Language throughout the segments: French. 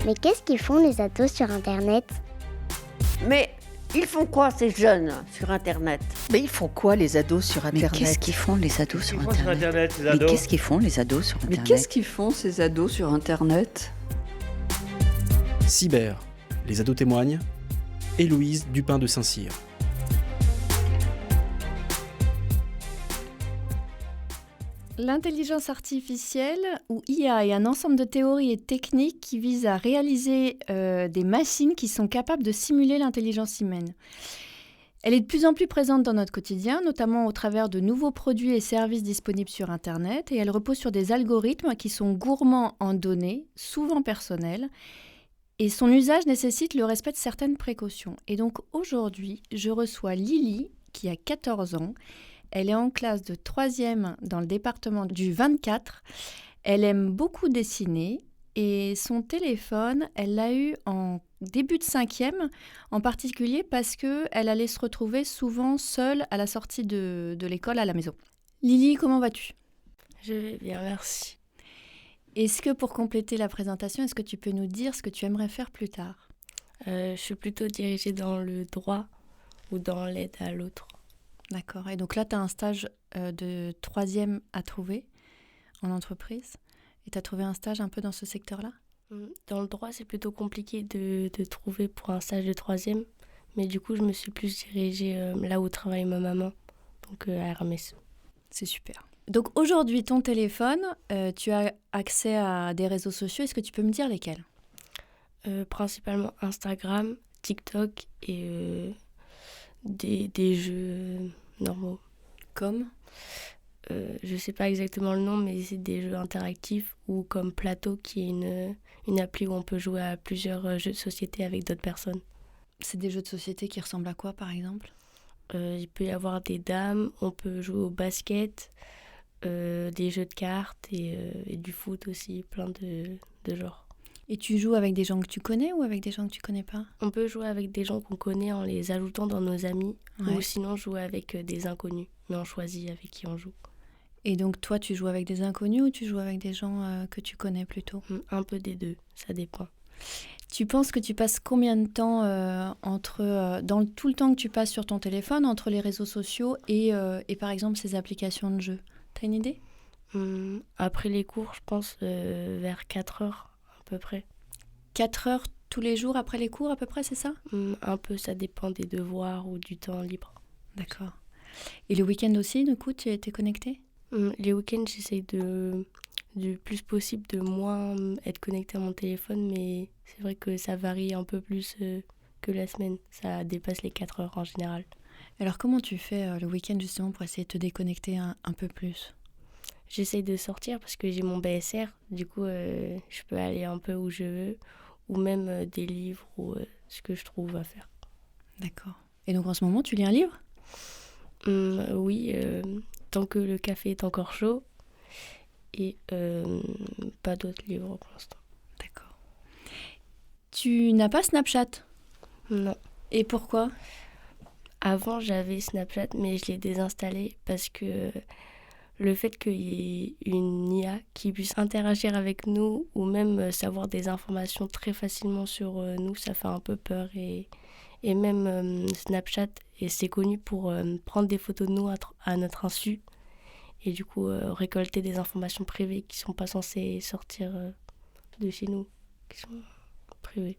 Mais qu'est-ce qu'ils font les ados sur Internet? Mais ils font quoi ces jeunes sur Internet? Mais ils font quoi les ados sur Internet? Mais qu'est-ce qu'ils font les ados sur Internet, ces Mais ados qu'est-ce qu'ils font les ados sur Mais Internet qu'est-ce qu'ils font ces ados sur Internet? Cyber, les ados témoignent. Héloïse Dupin de Saint-Cyr. L'intelligence artificielle, ou IA, est un ensemble de théories et techniques qui visent à réaliser des machines qui sont capables de simuler l'intelligence humaine. Elle est de plus en plus présente dans notre quotidien, notamment au travers de nouveaux produits et services disponibles sur Internet, et elle repose sur des algorithmes qui sont gourmands en données, souvent personnelles, et son usage nécessite le respect de certaines précautions. Et donc aujourd'hui, je reçois Lily, qui a 14 ans. Elle est en classe de 3e dans le département du 24. Elle aime beaucoup dessiner et son téléphone, elle l'a eu en début de 5e, en particulier parce qu'elle allait se retrouver souvent seule à la sortie de l'école à la maison. Lily, comment vas-tu ? Je vais bien, merci. Est-ce que pour compléter la présentation, est-ce que tu peux nous dire ce que tu aimerais faire plus tard ? Je suis plutôt dirigée dans le droit ou dans l'aide à l'autre. D'accord. Et donc là, tu as un stage de 3e à trouver en entreprise. Et tu as trouvé un stage un peu dans ce secteur-là ? Dans le droit, c'est plutôt compliqué de trouver pour un stage de 3e. Mais du coup, je me suis plus dirigée là où travaille ma maman, donc à Hermès. C'est super. Donc aujourd'hui, ton téléphone, tu as accès à des réseaux sociaux. Est-ce que tu peux me dire lesquels ? Principalement Instagram, TikTok et des jeux normaux. Comme je sais pas exactement le nom, mais c'est des jeux interactifs ou comme Plateau, qui est une appli où on peut jouer à plusieurs jeux de société avec d'autres personnes. C'est des jeux de société qui ressemblent à quoi, par exemple ? Il peut y avoir des dames, on peut jouer au basket, des jeux de cartes et du foot aussi, plein de genres. Et tu joues avec des gens que tu connais ou avec des gens que tu connais pas ? On peut jouer avec des gens qu'on connaît en les ajoutant dans nos amis, Ouais. ou sinon jouer avec des inconnus, mais on choisit avec qui on joue. Et donc toi, tu joues avec des inconnus ou tu joues avec des gens que tu connais plutôt ? Un peu des deux, ça dépend. Tu penses que tu passes combien de temps dans tout le temps que tu passes sur ton téléphone, entre les réseaux sociaux et par exemple ces applications de jeux ? T'as une idée ? Après les cours, je pense vers 4 heures à peu près. 4 heures tous les jours après les cours à peu près, c'est ça ? Un peu, ça dépend des devoirs ou du temps libre. D'accord. Et le week-end aussi, du coup, tu étais connectée ? Les week-ends, j'essaye du plus possible de moins être connectée à mon téléphone, mais c'est vrai que ça varie un peu plus que la semaine. Ça dépasse les 4 heures en général. Alors comment tu fais le week-end justement pour essayer de te déconnecter un peu plus ? J'essaye de sortir parce que j'ai mon BSR, du coup je peux aller un peu où je veux, ou même des livres ou ce que je trouve à faire. D'accord. Et donc en ce moment, tu lis un livre ? Oui, tant que le café est encore chaud, et pas d'autres livres pour l'instant. D'accord. Tu n'as pas Snapchat ? Non. Et pourquoi ? Avant, j'avais Snapchat, mais je l'ai désinstallé parce que le fait qu'il y ait une IA qui puisse interagir avec nous ou même savoir des informations très facilement sur nous, ça fait un peu peur. Et même Snapchat, et c'est connu pour prendre des photos de nous à notre insu et du coup récolter des informations privées qui ne sont pas censées sortir de chez nous, qui sont privées.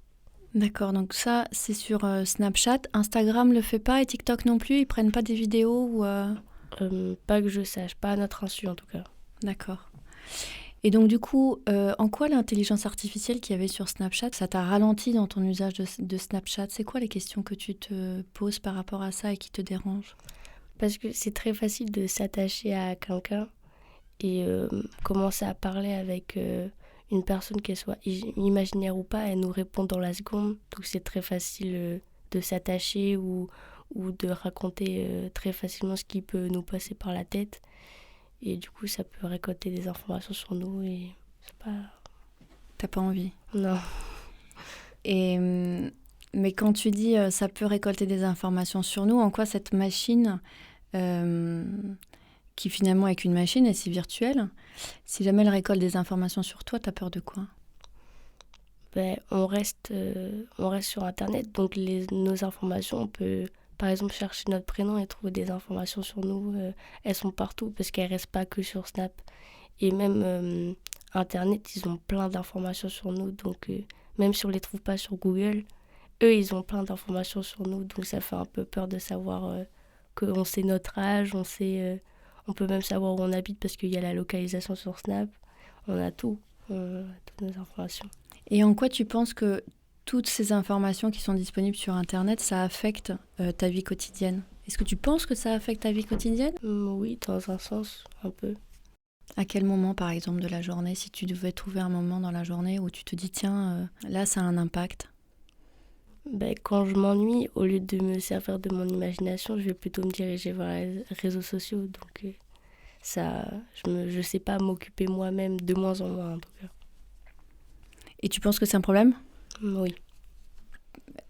D'accord, donc ça, c'est sur Snapchat. Instagram le fait pas et TikTok non plus. Ils prennent pas des vidéos ou... Pas que je sache, pas à notre insu en tout cas. D'accord. Et donc du coup, en quoi l'intelligence artificielle qu'il y avait sur Snapchat, ça t'a ralenti dans ton usage de Snapchat ? C'est quoi les questions que tu te poses par rapport à ça et qui te dérangent ? Parce que c'est très facile de s'attacher à quelqu'un et commencer à parler avec une personne, qu'elle soit imaginaire ou pas, elle nous répond dans la seconde. Donc c'est très facile de s'attacher ou de raconter très facilement ce qui peut nous passer par la tête. Et du coup, ça peut récolter des informations sur nous et c'est pas... T'as pas envie ? Non. Et, mais quand tu dis ça peut récolter des informations sur nous, en quoi cette machine, qui finalement est qu'une machine, est si virtuelle, si jamais elle récolte des informations sur toi, t'as peur de quoi ? on reste sur Internet, donc nos informations, on peut par exemple chercher notre prénom et trouver des informations sur nous. Elles sont partout parce qu'elles ne restent pas que sur Snap. Et même Internet, ils ont plein d'informations sur nous, donc même si on ne les trouve pas sur Google, eux, ils ont plein d'informations sur nous, donc ça fait un peu peur de savoir qu'on sait notre âge, on peut même savoir où on habite parce qu'il y a la localisation sur Snap. On a tout, toutes nos informations. Et en quoi tu penses que toutes ces informations qui sont disponibles sur Internet, ça affecte ta vie quotidienne ? Est-ce que tu penses que ça affecte ta vie quotidienne ? Oui, dans un sens, un peu. À quel moment, par exemple, de la journée, si tu devais trouver un moment dans la journée où tu te dis, tiens, là, ça a un impact ? Quand je m'ennuie, au lieu de me servir de mon imagination, je vais plutôt me diriger vers les réseaux sociaux. Donc je sais pas m'occuper moi-même, de moins en moins en tout cas. Et tu penses que c'est un problème ? Oui.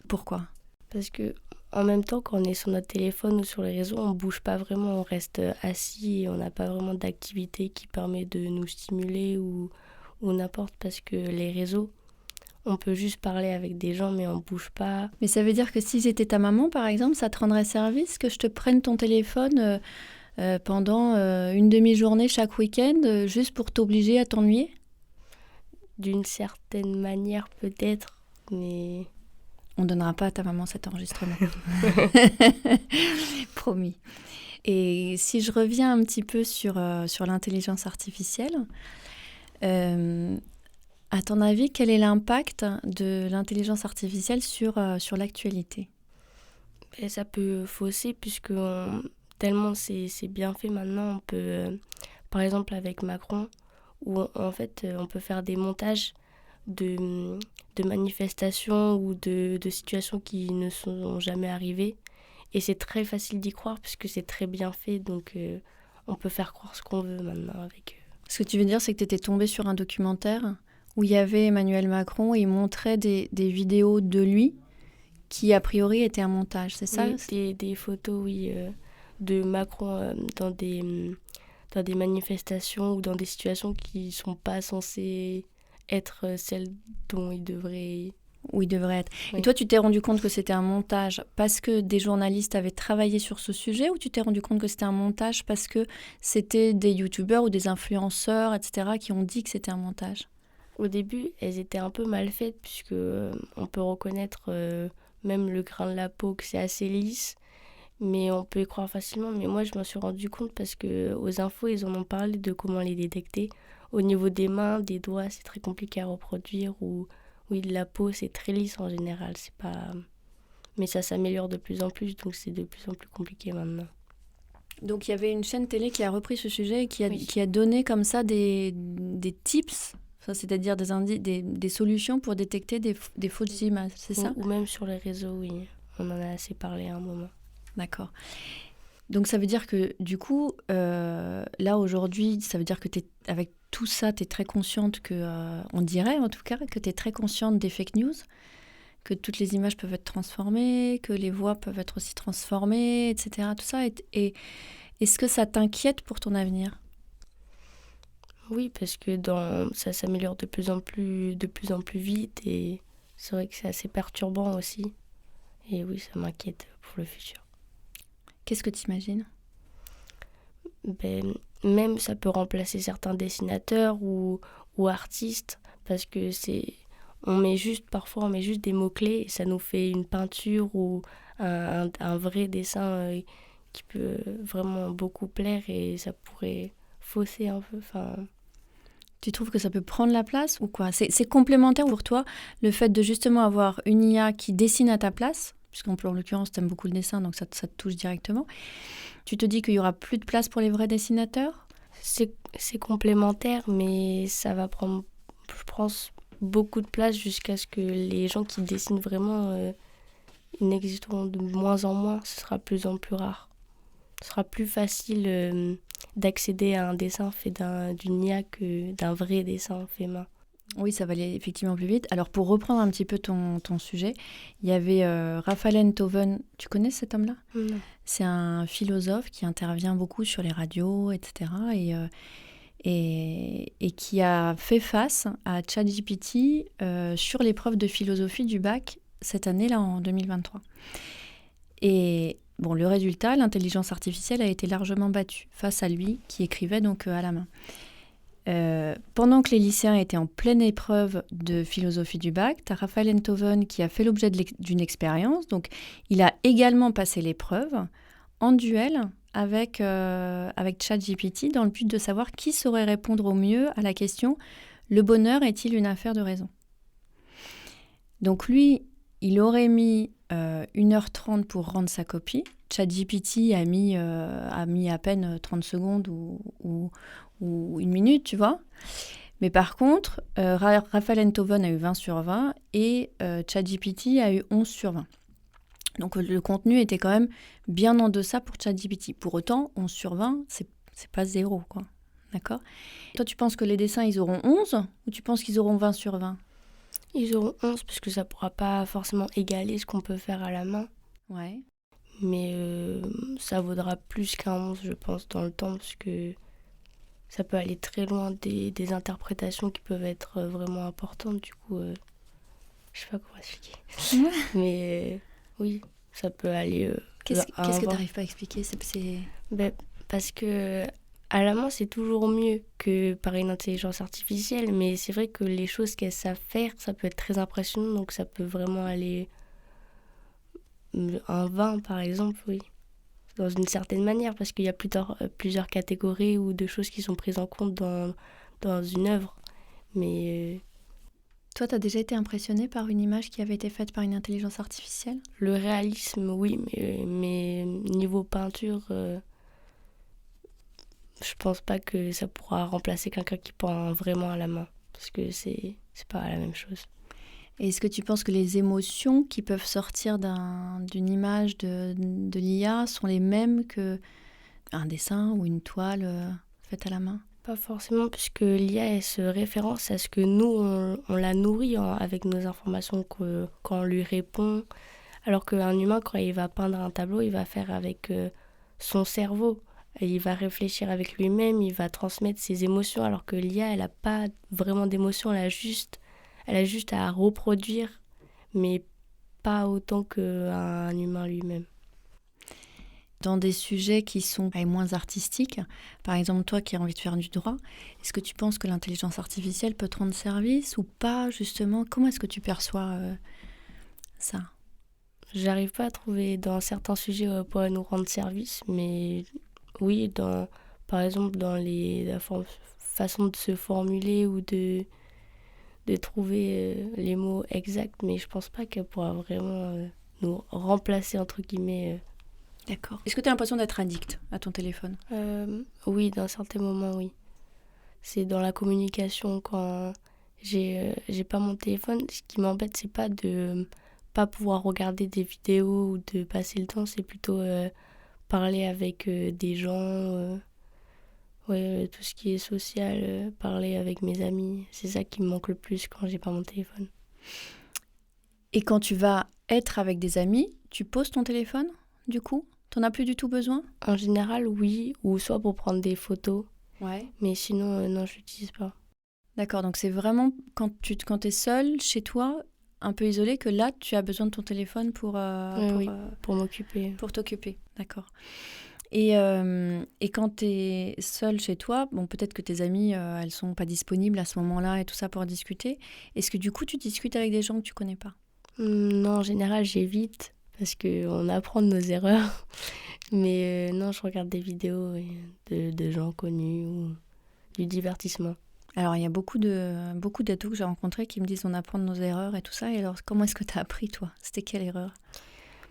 Pourquoi ? Parce que en même temps, quand on est sur notre téléphone ou sur les réseaux, on bouge pas vraiment, on reste assis et on n'a pas vraiment d'activité qui permet de nous stimuler ou n'importe, parce que les réseaux, on peut juste parler avec des gens mais on bouge pas. Mais ça veut dire que si j'étais ta maman, par exemple, ça te rendrait service que je te prenne ton téléphone pendant une demi-journée chaque week-end juste pour t'obliger à t'ennuyer ? D'une certaine manière peut-être, mais... On ne donnera pas à ta maman cet enregistrement. Promis. Et si je reviens un petit peu sur l'intelligence artificielle, à ton avis, quel est l'impact de l'intelligence artificielle sur l'actualité ? Et ça peut fausser puisque tellement c'est bien fait maintenant. On peut, par exemple avec Macron, où en fait on peut faire des montages de manifestations ou de situations qui ne sont jamais arrivées. Et c'est très facile d'y croire puisque c'est très bien fait. Donc on peut faire croire ce qu'on veut maintenant avec... Ce que tu veux dire, c'est que tu étais tombée sur un documentaire où il y avait Emmanuel Macron et il montrait des vidéos de lui qui, a priori, étaient un montage, c'est ça ? Oui, des photos, oui, de Macron dans des manifestations ou dans des situations qui ne sont pas censées être celles dont il devrait... Où il devrait être. Oui. Et toi, tu t'es rendu compte que c'était un montage parce que des journalistes avaient travaillé sur ce sujet, ou tu t'es rendu compte que c'était un montage parce que c'était des youtubeurs ou des influenceurs, etc., qui ont dit que c'était un montage ? Au début, elles étaient un peu mal faites puisque on peut reconnaître même le grain de la peau que c'est assez lisse, mais on peut y croire facilement. Mais moi, je m'en suis rendu compte parce que aux infos, ils en ont parlé de comment les détecter. Au niveau des mains, des doigts, c'est très compliqué à reproduire. Ou oui, de la peau, c'est très lisse en général. C'est pas... Mais ça s'améliore de plus en plus, donc c'est de plus en plus compliqué maintenant. Donc il y avait une chaîne télé qui a repris ce sujet et qui a, Oui. qui a donné comme ça des tips, c'est-à-dire des solutions pour détecter des fausses images, c'est ça ? Ou même sur les réseaux, oui. On en a assez parlé à un moment. D'accord. Donc ça veut dire que du coup, là aujourd'hui, ça veut dire que avec tout ça, tu es très consciente que, on dirait en tout cas, que tu es très consciente des fake news, que toutes les images peuvent être transformées, que les voix peuvent être aussi transformées, etc. Tout ça. Et est-ce que ça t'inquiète pour ton avenir ? Oui, parce que ça s'améliore de plus en plus vite et c'est vrai que c'est assez perturbant aussi. Et oui, ça m'inquiète pour le futur. Qu'est-ce que tu imagines ? Même ça peut remplacer certains dessinateurs ou artistes parce que parfois on met juste des mots-clés et ça nous fait une peinture ou un vrai dessin qui peut vraiment beaucoup plaire et ça pourrait fausser un peu. Tu trouves que ça peut prendre la place ou quoi ? C'est complémentaire pour toi, le fait de justement avoir une IA qui dessine à ta place, puisqu'en l'occurrence, tu aimes beaucoup le dessin, donc ça te touche directement. Tu te dis qu'il n'y aura plus de place pour les vrais dessinateurs ? C'est complémentaire, mais ça va prendre, je pense, beaucoup de place jusqu'à ce que les gens qui dessinent vraiment n'existeront de moins en moins. Ce sera de plus en plus rare. Ce sera plus facile d'accéder à un dessin fait d'une IA que d'un vrai dessin fait main. Oui, ça va aller effectivement plus vite. Alors, pour reprendre un petit peu ton sujet, il y avait Raphaël Enthoven. Tu connais cet homme-là ? Non. C'est un philosophe qui intervient beaucoup sur les radios, etc. et qui a fait face à ChatGPT sur l'épreuve de philosophie du bac cette année-là, en 2023. Et bon, le résultat, l'intelligence artificielle a été largement battue face à lui, qui écrivait donc à la main. Pendant que les lycéens étaient en pleine épreuve de philosophie du bac, tu as Raphaël Enthoven qui a fait l'objet d'une expérience. Donc, il a également passé l'épreuve en duel avec ChatGPT dans le but de savoir qui saurait répondre au mieux à la question « Le bonheur est-il une affaire de raison ?» Donc, lui, il aurait mis 1h30 pour rendre sa copie. ChatGPT a mis à peine 30 secondes ou 1 minute, tu vois. Mais par contre, Raphaël Enthoven a eu 20 sur 20 et ChatGPT a eu 11 sur 20. Donc le contenu était quand même bien en deçà pour ChatGPT. Pour autant, 11 sur 20, c'est pas 0, quoi. D'accord ? Toi, tu penses que les dessins, ils auront 11 ou tu penses qu'ils auront 20 sur 20 ? Ils auront 11 parce que ça pourra pas forcément égaler ce qu'on peut faire à la main. Ouais. Mais ça vaudra plus qu'un 11, je pense, dans le temps, parce que ça peut aller très loin des interprétations qui peuvent être vraiment importantes. Du coup, je sais pas comment expliquer. Ouais. Mais oui, ça peut aller... Qu'est-ce que tu n'arrives pas à expliquer ? Parce que à la main, c'est toujours mieux que par une intelligence artificielle, mais c'est vrai que les choses qu'elles savent faire, ça peut être très impressionnant, donc ça peut vraiment aller... Un 20, par exemple, oui. Dans une certaine manière, parce qu'il y a plusieurs catégories ou de choses qui sont prises en compte dans une œuvre. Mais... Toi, tu as déjà été impressionné par une image qui avait été faite par une intelligence artificielle ? Le réalisme, oui, mais niveau peinture, je pense pas que ça pourra remplacer quelqu'un qui peint vraiment à la main, parce que c'est pas la même chose. Et est-ce que tu penses que les émotions qui peuvent sortir d'une image de l'IA sont les mêmes qu'un dessin ou une toile faite à la main ? Pas forcément, puisque l'IA elle se référence à ce que nous, on la nourrit avec nos informations quand on lui répond. Alors qu'un humain, quand il va peindre un tableau, il va faire avec son cerveau. Il va réfléchir avec lui-même, il va transmettre ses émotions, alors que l'IA, elle n'a pas vraiment d'émotions, elle a juste à reproduire, mais pas autant qu'un humain lui-même. Dans des sujets qui sont moins artistiques, par exemple toi qui as envie de faire du droit, est-ce que tu penses que l'intelligence artificielle peut te rendre service ou pas, justement ? Comment est-ce que tu perçois ça ? J'arrive pas à trouver dans certains sujets où elle pourrait nous rendre service, mais oui, par exemple dans la façon de se formuler ou de trouver les mots exacts, mais je pense pas qu'elle pourra vraiment nous remplacer, entre guillemets. D'accord. Est-ce que tu as l'impression d'être addict à ton téléphone ? Oui, dans certains moments, oui. C'est dans la communication, quand j'ai pas mon téléphone, ce qui m'embête, c'est pas de pas pouvoir regarder des vidéos ou de passer le temps, c'est plutôt parler avec des gens, tout ce qui est social, parler avec mes amis, c'est ça qui me manque le plus quand j'ai pas mon téléphone. Et quand tu vas être avec des amis, tu poses ton téléphone, du coup ? T'en as plus du tout besoin ? En général, oui, ou soit pour prendre des photos, mais sinon, non, je l'utilise pas. D'accord, donc c'est vraiment quand t'es seule, chez toi, un peu isolée, que là, tu as besoin de ton téléphone pour m'occuper. Pour t'occuper, d'accord. Et quand tu es seule chez toi, bon, peut-être que tes amies, elles sont pas disponibles à ce moment-là et tout ça pour discuter. Est-ce que du coup, tu discutes avec des gens que tu connais pas ? Non, en général, j'évite parce qu'on apprend de nos erreurs. Mais non, je regarde des vidéos de gens connus ou du divertissement. Alors, il y a beaucoup d'ados que j'ai rencontrés qui me disent on apprend de nos erreurs et tout ça. Et alors, comment est-ce que tu as appris, toi ? C'était quelle erreur ?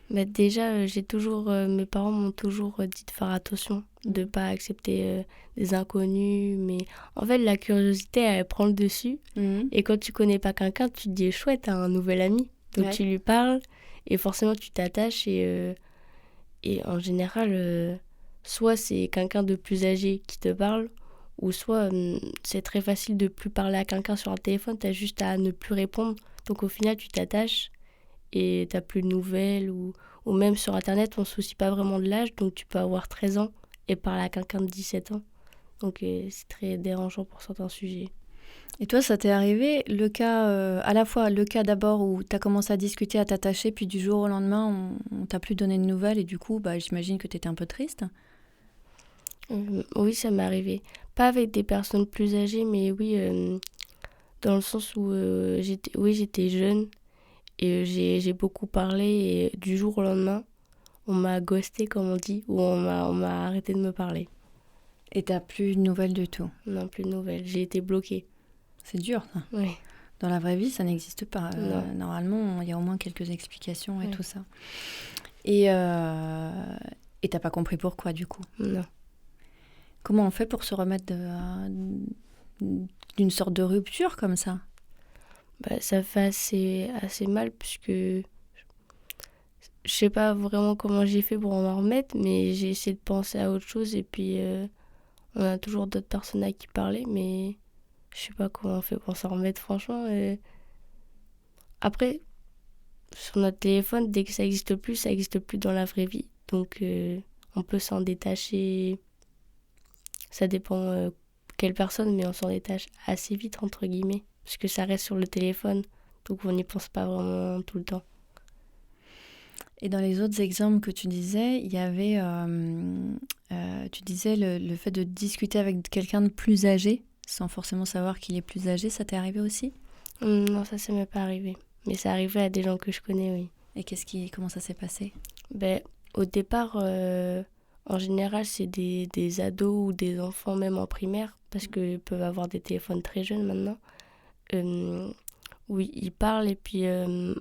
Déjà, mes parents m'ont toujours dit de faire attention, de ne pas accepter des inconnus. Mais en fait, la curiosité, elle prend le dessus. Et quand tu connais pas quelqu'un, tu te dis chouette, t'as un nouvel ami. Donc tu lui parles et forcément tu t'attaches. Et en général, soit c'est quelqu'un de plus âgé qui te parle, ou soit c'est très facile de plus parler à quelqu'un sur un téléphone, t'as juste à ne plus répondre. Donc au final, tu t'attaches. Et t'as plus de nouvelles, ou même sur Internet, on se soucie pas vraiment de l'âge, donc tu peux avoir 13 ans et parler à quelqu'un de 17 ans. Donc c'est très dérangeant pour certains sujets. Et toi, ça t'est arrivé, le cas, à la fois le cas d'abord où tu as commencé à discuter, à t'attacher, puis du jour au lendemain, on t'a plus donné de nouvelles et du coup, j'imagine que tu étais un peu triste. Oui, ça m'est arrivé. Pas avec des personnes plus âgées, mais oui, dans le sens où j'étais jeune et j'ai beaucoup parlé et du jour au lendemain, on m'a ghosté, comme on dit, ou on m'a arrêté de me parler. Et t'as plus de nouvelles du tout. Non, plus de nouvelles. J'ai été bloquée. C'est dur, ça. Oui. Dans la vraie vie, ça n'existe pas. Non. Normalement, il y a au moins quelques explications et Oui. tout ça. Et t'as pas compris pourquoi, du coup. Non. Comment on fait pour se remettre d'une sorte de rupture comme ça? Ça fait assez mal puisque je sais pas vraiment comment j'ai fait pour m'en remettre, mais j'ai essayé de penser à autre chose et puis on a toujours d'autres personnes à qui parler, mais je sais pas comment on fait pour s'en remettre franchement. Après, sur notre téléphone, dès que ça existe plus dans la vraie vie. Donc on peut s'en détacher. Ça dépend quelle personne, mais on s'en détache assez vite, entre guillemets, parce que ça reste sur le téléphone, donc on n'y pense pas vraiment tout le temps. Et dans les autres exemples que tu disais, il y avait, tu disais le fait de discuter avec quelqu'un de plus âgé, sans forcément savoir qu'il est plus âgé, ça t'est arrivé aussi? Non, ça m'est pas arrivé, mais ça arrivait à des gens que je connais, oui. Et comment ça s'est passé? Au départ, en général, c'est des ados ou des enfants même en primaire, parce qu'ils peuvent avoir des téléphones très jeunes maintenant. Oui, ils parlent et puis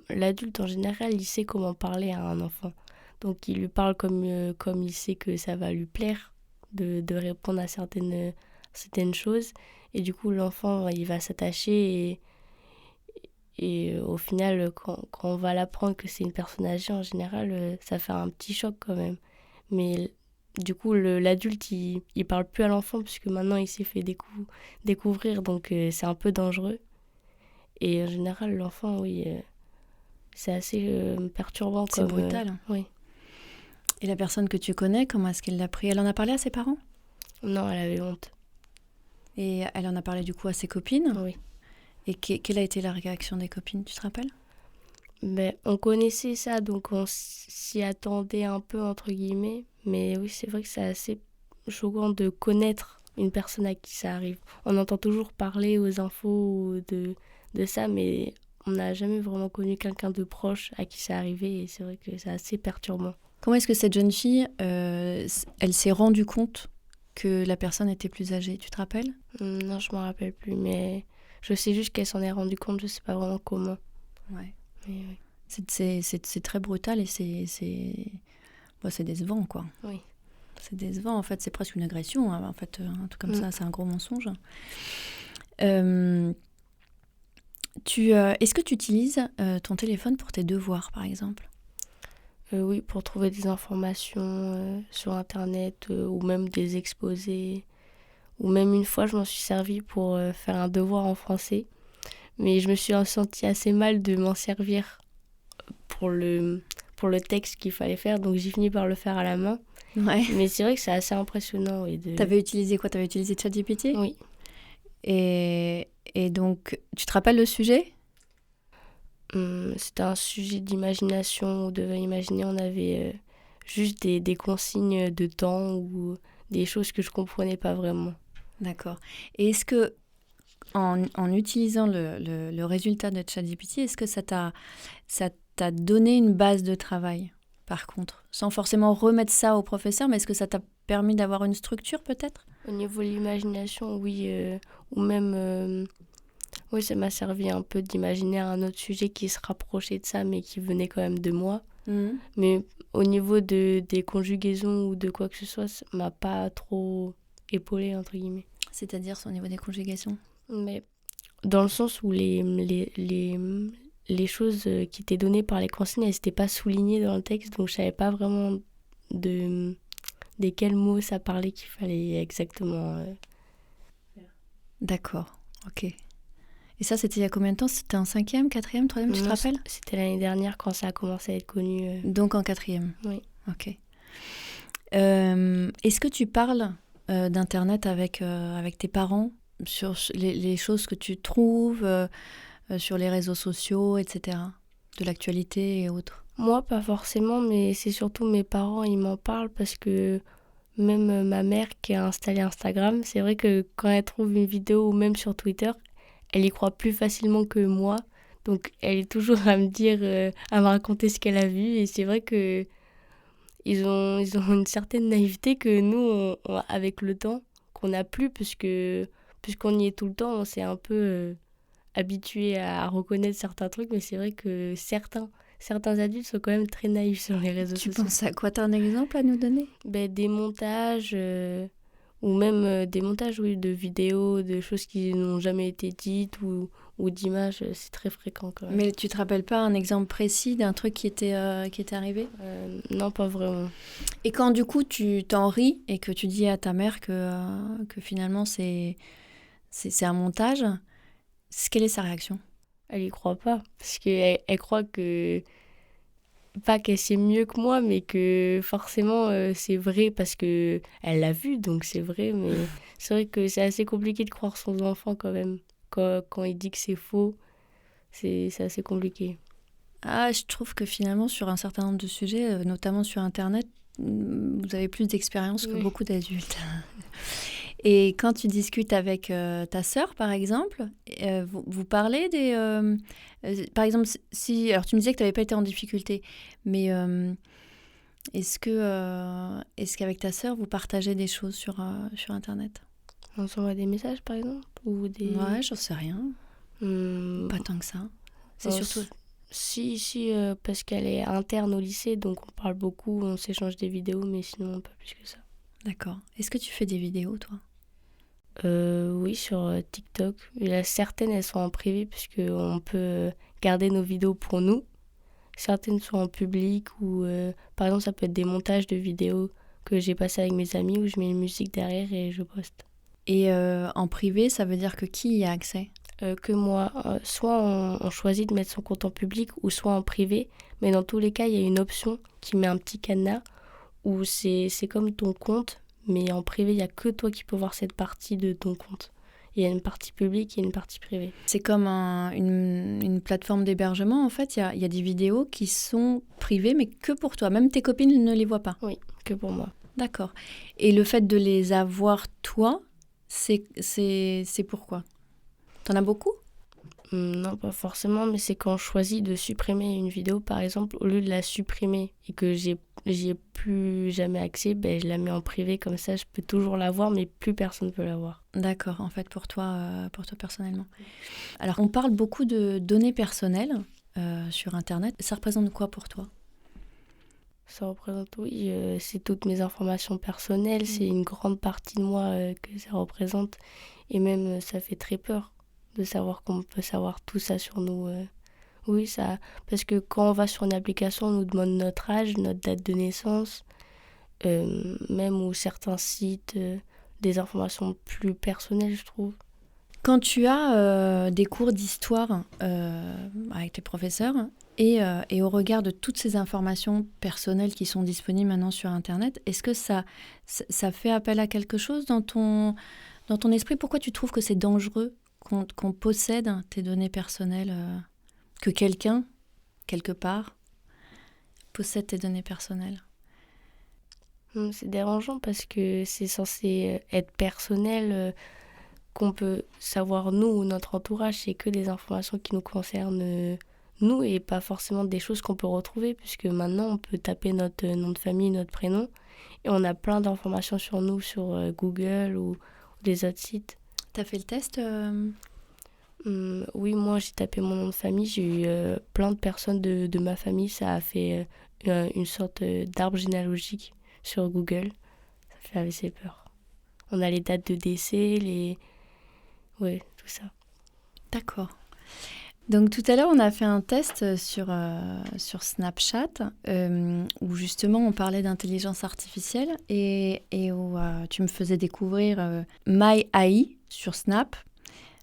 l'adulte en général, il sait comment parler à un enfant. Donc il lui parle comme il sait que ça va lui plaire de répondre à certaines choses. Et du coup, l'enfant, il va s'attacher et au final, quand on va l'apprendre que c'est une personne âgée, en général, ça fait un petit choc quand même. Mais du coup, l'adulte, il parle plus à l'enfant puisque maintenant, il s'est fait découvrir. Donc, c'est un peu dangereux. Et en général, l'enfant, oui, c'est assez perturbant. C'est brutal. Oui. Et la personne que tu connais, comment est-ce qu'elle l'a pris? Elle en a parlé à ses parents? Non, elle avait honte. Et elle en a parlé du coup à ses copines? Oui. Et quelle a été la réaction des copines, tu te rappelles? On connaissait ça, donc on s'y attendait un peu, entre guillemets. Mais oui, c'est vrai que c'est assez choquant de connaître une personne à qui ça arrive. On entend toujours parler aux infos de ça, mais on n'a jamais vraiment connu quelqu'un de proche à qui ça arrivait. Et c'est vrai que c'est assez perturbant. Comment est-ce que cette jeune fille, elle s'est rendue compte que la personne était plus âgée, tu te rappelles? Non, je ne me rappelle plus, mais je sais juste qu'elle s'en est rendue compte, je ne sais pas vraiment comment. Ouais. Mais, oui. C'est très brutal et c'est décevant, quoi. Oui. C'est décevant, en fait, c'est presque une agression, hein. En fait, un truc comme ça, c'est un gros mensonge. Est-ce que tu utilises ton téléphone pour tes devoirs, par exemple? Oui, pour trouver des informations sur Internet ou même des exposés. Ou même une fois, je m'en suis servi pour faire un devoir en français. Mais je me suis sentie assez mal de m'en servir pour le texte qu'il fallait faire. Donc j'ai fini par le faire à la main. Ouais. Mais c'est vrai que c'est assez impressionnant. Oui, T'avais utilisé quoi? T'avais utilisé ChatGPT? Oui. Et donc, tu te rappelles le sujet? C'était un sujet d'imagination. On devait imaginer, on avait juste des consignes de temps ou des choses que je ne comprenais pas vraiment. D'accord. Et est-ce que, en utilisant le résultat de ChatGPT, est-ce que ça t'a donné une base de travail, par contre? Sans forcément remettre ça au professeur, mais est-ce que ça t'a permis d'avoir une structure, peut-être? Au niveau de l'imagination, oui. Ou même... oui, ça m'a servi un peu d'imaginer un autre sujet qui se rapprochait de ça, mais qui venait quand même de moi. Mais au niveau des conjugaisons ou de quoi que ce soit, ça m'a pas trop épaulé, entre guillemets. C'est-à-dire au niveau des conjugations? Mais dans le sens où les choses qui étaient données par les consignes, elles n'étaient pas soulignées dans le texte, donc je savais pas vraiment de quels mots ça parlait qu'il fallait exactement. D'accord, ok. Et ça, c'était il y a combien de temps? C'était en 5e, 4e, 3e, tu te rappelles? C'était l'année dernière quand ça a commencé à être connu. Donc en 4e? Oui. Ok. Est-ce que tu parles d'Internet avec tes parents, sur les choses que tu trouves sur les réseaux sociaux, etc., de l'actualité et autres? Moi, pas forcément, mais c'est surtout mes parents, ils m'en parlent parce que même ma mère qui a installé Instagram, c'est vrai que quand elle trouve une vidéo ou même sur Twitter, elle y croit plus facilement que moi. Donc elle est toujours à me dire, à me raconter ce qu'elle a vu. Et c'est vrai que ils ont une certaine naïveté que nous, avec le temps, qu'on n'a plus puisqu'on y est tout le temps, on s'est un peu habitué à reconnaître certains trucs. Mais c'est vrai que certains adultes sont quand même très naïfs sur les réseaux sociaux. Tu penses à quoi? T'as un exemple à nous donner? Des montages, ou même des montages de vidéos, de choses qui n'ont jamais été dites ou d'images, c'est très fréquent quand même. Mais tu te rappelles pas un exemple précis d'un truc qui était arrivé? Non, pas vraiment. Et quand du coup tu t'en ris et que tu dis à ta mère que finalement c'est un montage, quelle est sa réaction? Elle y croit pas, parce qu'elle croit que, pas qu'elle sait mieux que moi, mais que forcément c'est vrai parce que elle l'a vu, donc c'est vrai. Mais c'est vrai que c'est assez compliqué de croire son enfant quand même. Quand il dit que c'est faux, c'est assez compliqué. Ah, je trouve que finalement sur un certain nombre de sujets, notamment sur Internet, vous avez plus d'expérience que beaucoup d'adultes. Et quand tu discutes avec ta sœur, par exemple, vous parlez des... par exemple, alors tu me disais que tu n'avais pas été en difficulté, mais est-ce qu'avec ta sœur, vous partagez des choses sur Internet? On s'envoie des messages, par exemple, ou des... Ouais, j'en sais rien. Pas tant que ça. C'est surtout... Si, parce qu'elle est interne au lycée, donc on parle beaucoup, on s'échange des vidéos, mais sinon pas plus que ça. D'accord. Est-ce que tu fais des vidéos, toi? Oui, sur TikTok. Il y a certaines, elles sont en privé, puisqu'on peut garder nos vidéos pour nous. Certaines sont en public, ou par exemple, ça peut être des montages de vidéos que j'ai passées avec mes amis, où je mets une musique derrière et je poste. Et en privé, ça veut dire que qui y a accès? Que moi. Soit on choisit de mettre son compte en public, ou soit en privé. Mais dans tous les cas, il y a une option qui met un petit cadenas, où c'est comme ton compte, mais en privé, il n'y a que toi qui peux voir cette partie de ton compte. Il y a une partie publique et une partie privée. C'est comme une plateforme d'hébergement, en fait. Il y a des vidéos qui sont privées, mais que pour toi. Même tes copines ne les voient pas. Oui, que pour moi. D'accord. Et le fait de les avoir, toi, c'est pourquoi? T'en as beaucoup? Non, pas forcément, mais c'est quand je choisis de supprimer une vidéo, par exemple, au lieu de la supprimer et que j'y ai plus jamais accès, je la mets en privé, comme ça je peux toujours la voir, mais plus personne ne peut la voir. D'accord, en fait, pour toi personnellement. Alors, on parle beaucoup de données personnelles sur Internet. Ça représente quoi pour toi? Ça représente, oui, c'est toutes mes informations personnelles, c'est une grande partie de moi que ça représente, et même ça fait très peur de savoir qu'on peut savoir tout ça sur nous. Oui, ça, parce que quand on va sur une application, on nous demande notre âge, notre date de naissance, même ou certains sites, des informations plus personnelles, je trouve. Quand tu as des cours d'histoire avec tes professeurs et au regard de toutes ces informations personnelles qui sont disponibles maintenant sur Internet, est-ce que ça fait appel à quelque chose dans ton esprit? Pourquoi tu trouves que c'est dangereux qu'on possède tes données personnelles, que quelqu'un, quelque part, possède tes données personnelles? C'est dérangeant parce que c'est censé être personnel, qu'on peut savoir nous ou notre entourage, c'est que des informations qui nous concernent nous et pas forcément des choses qu'on peut retrouver, puisque maintenant on peut taper notre nom de famille, notre prénom, et on a plein d'informations sur nous sur Google ou des autres sites. T'as fait le test Oui, moi j'ai tapé mon nom de famille, j'ai eu plein de personnes de ma famille, ça a fait une sorte d'arbre généalogique sur Google, ça fait assez peur. On a les dates de décès, ouais, tout ça. D'accord. Donc tout à l'heure, on a fait un test sur Snapchat où justement on parlait d'intelligence artificielle et où tu me faisais découvrir MyAI sur Snap,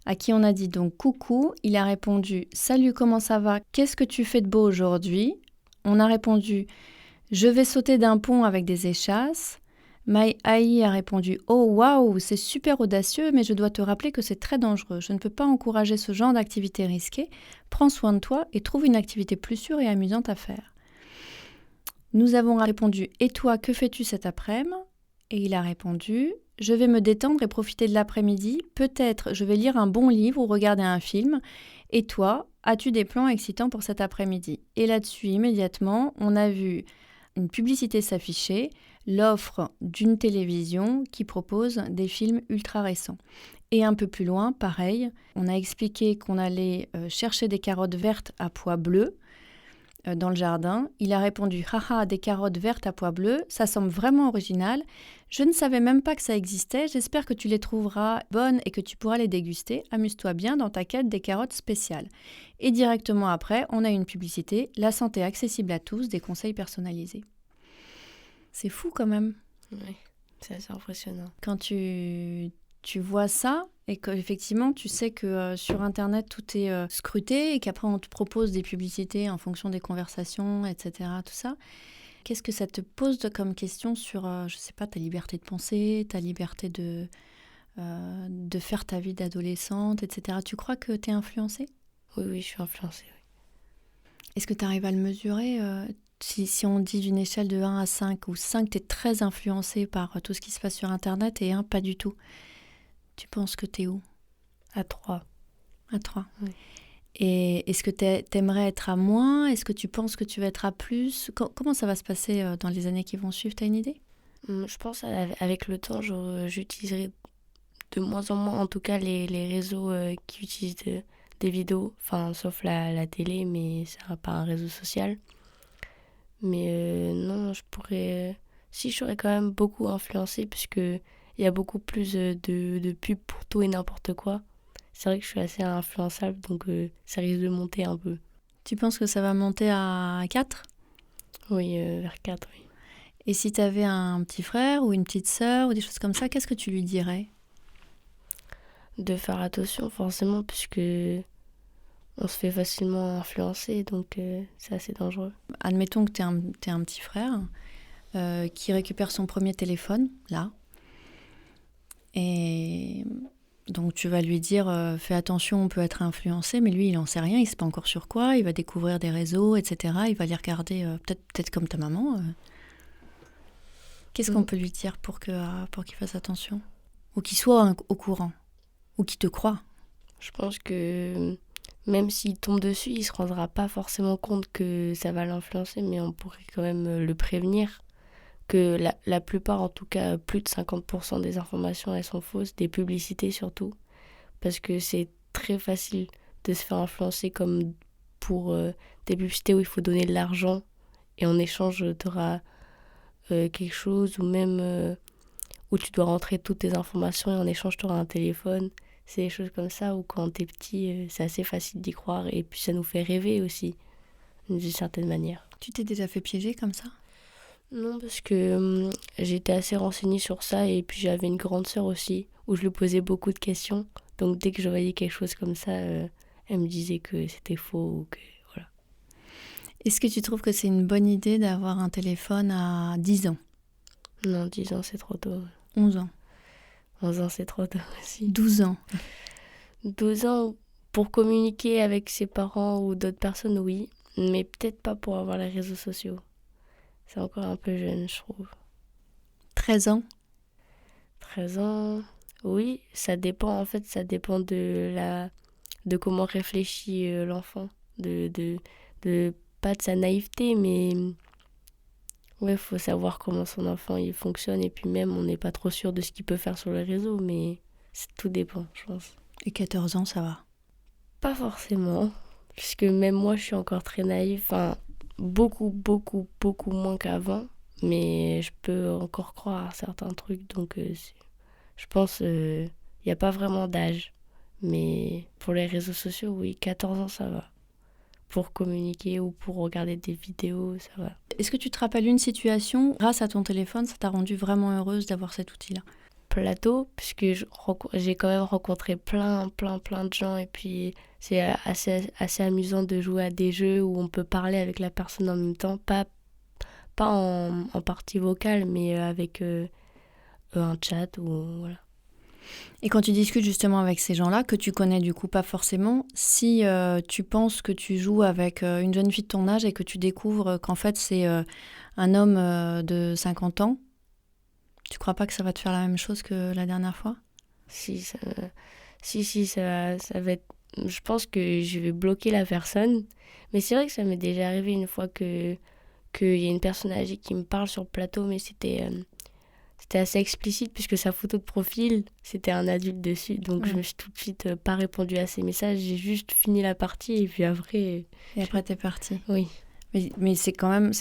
à qui on a dit donc coucou. Il a répondu salut, comment ça va? Qu'est-ce que tu fais de beau aujourd'hui? On a répondu je vais sauter d'un pont avec des échasses. My AI a répondu « Oh waouh, c'est super audacieux, mais je dois te rappeler que c'est très dangereux. Je ne peux pas encourager ce genre d'activité risquée. Prends soin de toi et trouve une activité plus sûre et amusante à faire. » Nous avons répondu « Et toi, que fais-tu cet après-midi » Et il a répondu « Je vais me détendre et profiter de l'après-midi. Peut-être je vais lire un bon livre ou regarder un film. Et toi, as-tu des plans excitants pour cet après-midi » Et là-dessus, immédiatement, on a vu une publicité s'afficher, l'offre d'une télévision qui propose des films ultra récents. Et un peu plus loin, pareil, on a expliqué qu'on allait chercher des carottes vertes à pois bleus dans le jardin. Il a répondu « Haha, des carottes vertes à pois bleus, ça semble vraiment original. Je ne savais même pas que ça existait. J'espère que tu les trouveras bonnes et que tu pourras les déguster. Amuse-toi bien dans ta quête des carottes spéciales. » Et directement après, on a une publicité « La santé accessible à tous, des conseils personnalisés. » C'est fou quand même. Oui, c'est assez impressionnant. Quand tu vois ça et qu'effectivement tu sais que sur Internet tout est scruté et qu'après on te propose des publicités en fonction des conversations, etc. Tout ça. Qu'est-ce que ça te pose comme question sur, je sais pas, ta liberté de penser, ta liberté de faire ta vie d'adolescente, etc. Tu crois que tu es influencée ? Oui, je suis influencée. Oui. Est-ce que tu arrives à le mesurer si on dit d'une échelle de 1 à 5, où 5, tu es très influencée par tout ce qui se passe sur Internet et 1, pas du tout. Tu penses que tu es où ? À 3. À 3. Oui. Et est-ce que tu aimerais être à moins ? Est-ce que tu penses que tu vas être à plus ? Comment ça va se passer dans les années qui vont suivre ? Tu as une idée ? Je pense avec le temps, j'utiliserai de moins en moins, en tout cas, les réseaux qui utilisent des vidéos, enfin, sauf la télé, mais ça n'a pas un réseau social. Mais non, je pourrais... Si, je serais quand même beaucoup influencée, puisqu'il y a beaucoup plus de pubs pour tout et n'importe quoi. C'est vrai que je suis assez influençable, donc ça risque de monter un peu. Tu penses que ça va monter à 4 ? Oui, vers 4, oui. Et si tu avais un petit frère ou une petite sœur ou des choses comme ça, qu'est-ce que tu lui dirais ? De faire attention, forcément, puisque on se fait facilement influencer, donc c'est assez dangereux. Admettons que tu es un petit frère qui récupère son premier téléphone, là. Et donc tu vas lui dire fais attention, on peut être influencé, mais lui il n'en sait rien, il ne sait pas encore sur quoi, il va découvrir des réseaux, etc. Il va les regarder peut-être comme ta maman. Qu'est-ce qu'on peut lui dire pour qu'il fasse attention ? Ou qu'il soit au courant ? Ou qu'il te croit ? Je pense que même s'il tombe dessus, il ne se rendra pas forcément compte que ça va l'influencer, mais on pourrait quand même le prévenir. Que la plupart, en tout cas, plus de 50% des informations, elles sont fausses, des publicités surtout. Parce que c'est très facile de se faire influencer comme pour des publicités où il faut donner de l'argent et en échange, tu auras quelque chose, ou même où tu dois rentrer toutes tes informations et en échange, tu auras un téléphone. C'est des choses comme ça où quand t'es petit, c'est assez facile d'y croire et puis ça nous fait rêver aussi, d'une certaine manière. Tu t'es déjà fait piéger comme ça ? Non, parce que j'étais assez renseignée sur ça et puis j'avais une grande sœur aussi où je lui posais beaucoup de questions. Donc dès que je voyais quelque chose comme ça, elle me disait que c'était faux ou que voilà. Est-ce que tu trouves que c'est une bonne idée d'avoir un téléphone à 10 ans ? Non, 10 ans c'est trop tôt. 11 ans ? 11 ans c'est trop tôt aussi. 12 ans ? 12 ans pour communiquer avec ses parents ou d'autres personnes, oui. Mais peut-être pas pour avoir les réseaux sociaux. C'est encore un peu jeune, je trouve. 13 ans ? 13 ans, oui, ça dépend. En fait, ça dépend de comment réfléchit l'enfant. Pas de sa naïveté, mais ouais, faut savoir comment son enfant il fonctionne. Et puis même, on n'est pas trop sûr de ce qu'il peut faire sur les réseaux, mais tout dépend, je pense. Et 14 ans, ça va ? Pas forcément, puisque même moi, je suis encore très naïve. Enfin, beaucoup moins qu'avant, mais je peux encore croire à certains trucs, donc je pense il n'y a pas vraiment d'âge, mais pour les réseaux sociaux, oui, 14 ans ça va, pour communiquer ou pour regarder des vidéos, ça va. Est-ce que tu te rappelles une situation, grâce à ton téléphone, ça t'a rendue vraiment heureuse d'avoir cet outil-là ? Plateau, puisque j'ai quand même rencontré plein de gens et puis c'est assez amusant de jouer à des jeux où on peut parler avec la personne en même temps, pas en partie vocale, mais avec un chat ou voilà. Et quand tu discutes justement avec ces gens-là, que tu connais du coup pas forcément, si tu penses que tu joues avec une jeune fille de ton âge et que tu découvres qu'en fait c'est un homme de 50 ans, tu crois pas que ça va te faire la même chose que la dernière fois ? Si, ça va être... Je pense que je vais bloquer la personne. Mais c'est vrai que ça m'est déjà arrivé une fois qu'il y a une personne âgée qui me parle sur le plateau, mais c'était assez explicite puisque sa photo de profil, c'était un adulte dessus. Donc je me suis tout de suite pas répondu à ses messages. J'ai juste fini la partie et puis après... Et après t'es partie. Oui. Mais c'est quand même,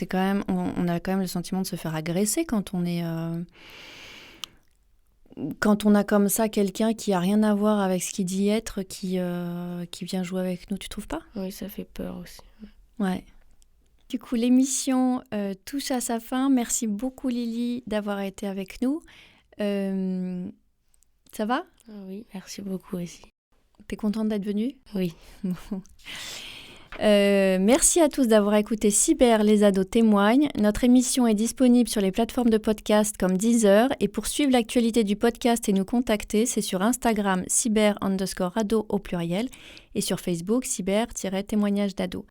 on a quand même le sentiment de se faire agresser quand on est... Quand on a comme ça quelqu'un qui a rien à voir avec ce qu'il dit être, qui vient jouer avec nous, tu trouves pas ? Oui, ça fait peur aussi. Ouais. Du coup, l'émission touche à sa fin. Merci beaucoup Lily d'avoir été avec nous. Ça va ? Oui, merci beaucoup aussi. T'es contente d'être venue ? Oui. Merci à tous d'avoir écouté Cyber, les ados témoignent. Notre émission est disponible sur les plateformes de podcast comme Deezer. Et pour suivre l'actualité du podcast et nous contacter, c'est sur Instagram cyber_ado au pluriel et sur Facebook cyber-témoignage d'ado.